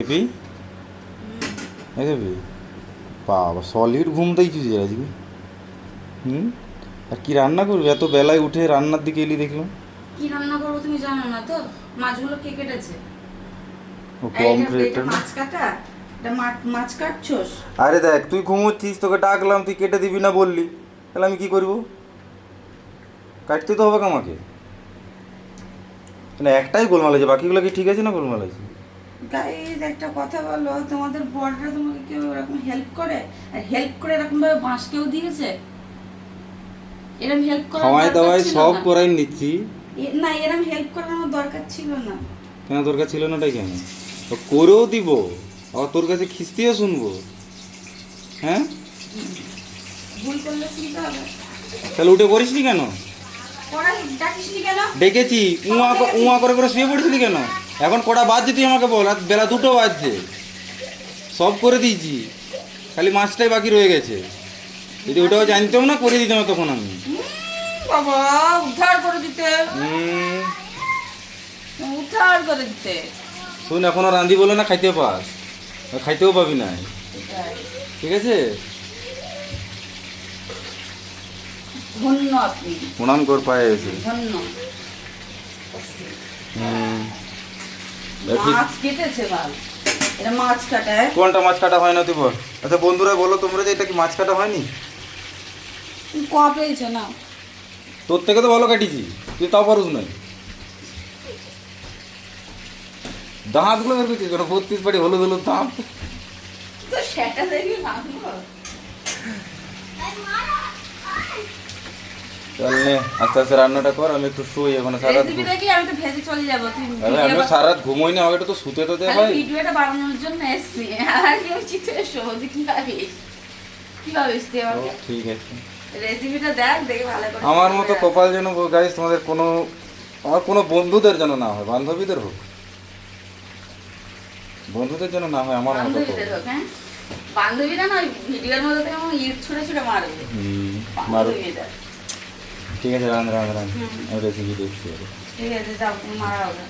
Baby baby বাবা solid ঘুম দিয়েছিস আজকে। আর কি রান্না করবি? এত বেলায় উঠে রান্নার দিকে এলি দেখলাম। কি রান্না করবো তুমি জানো না তো? মাছগুলো কে কেটেছে? ও কম এটা ক্রিয়েটার না। মাছ কাটা, এটা মাছ কাটছোস? আরে দেখ তুই ঘুমোচ্ছিস, তোকে ডাকলাম তুই কেটে দিবি না বললি, তাহলে আমি কি করব? কাটতে তো হবে আমাকে। মানে একটাই গোলমাল আছে, বাকিগুলো কি ঠিক আছে না গোলমাল আছে? গাইজ একটা কথা বলো, তোমাদের বড়রা তোমাকে কেউ এরকম হেল্প করে? আর হেল্প করে এরকম ভাবে বাঁশ কেউ দিয়েছে? এরকম হেল্প করার খাওয়াই দরকার দাওয়াই ছিল সব না। করাই নিচ্ছি। না, এরকম হেল্প করার আমার দরকার ছিল না। কেন দরকার ছিল না? তাই কেন? তো করেও দিব, আবার তোর কাছে খিস্তিও শুনবো? হ্যাঁ, ভুল করলে শুনতে হবে। তাহলে উঠে পড়িসনি কেন? পড়া ডাকিসনি কেন? ডেকেছি, উয়া করে করে শুয়ে পড়েছিলি কেন? এখন কটা বাজছে তুই আমাকে বল? আর বেলা 2টো বাজছে, সব করে দিয়েছি, খালি মাছটাই বাকি রয়ে গেছে। যদি ওটাও জানতাম না করে দিতাম তখন আমি। বাবা, উদ্ধার করে দিতে, হুম, উদ্ধার করে দিতে। শোন, এখনও রাঁধি বলে না খাইতে পাস, আর খাইতেও পাবি না, ঠিক আছে? ধন্য আপনি, প্রণাম কর পায়ে এসে। ধন্য। হুম, মাছ কেটেছে বাল, এটা মাছ কাটায়? কোনটা মাছ কাটা হয় না তুই বল? আচ্ছা বন্ধুরা বলো তোমরা, যে এটা কি মাছ কাটা হয়নি? কয়া পেয়েছে না? তোর থেকে তো ভালো কাটিছি, তুই তাও পারুস নাই। দাঁতগুলো বের করছিস কেন? 32 পাটি হলুদ হলুদ দাঁত। তো সেটা দেখবি ভাঙবো। চল নে আস্তে আস্তে রান্নাটা কর, আমি একটু শুই। এখন সারা রাত রেসিপি দেখি, আমি তো ভেজে চলে যাবো। তুই আমি সারা রাত ঘুমোই না, আমাকে তো শুতে তো দে ভাই। ভিডিওটা বানানোর জন্য এসছি, আর কি চিত্র শো যে কি ভাবিস, কি ভাবিস তুই আমাকে? ঠিক আছে, রেসিপিটা দেখ, দেখে ভালো করে। আমার মতো কপাল যেন গাইস তোমাদের কোনো, আমার কোনো বন্ধুদের যেন না হয়, বান্ধবীদের হোক, বন্ধুদের যেন না হয় আমার মতো। বান্ধবীদের হোক, হ্যাঁ বান্ধবীরা না, ভিডিওর মধ্যে থেকে আমার ইট ছুঁড়ে ছুঁড়ে মারবে। মারো, বান্ধবীরা। ঠিক আছে, রান রান রান, আমি রেসিপি দেখছি। ঠিক আছে, যাও তুমি মারা হবে।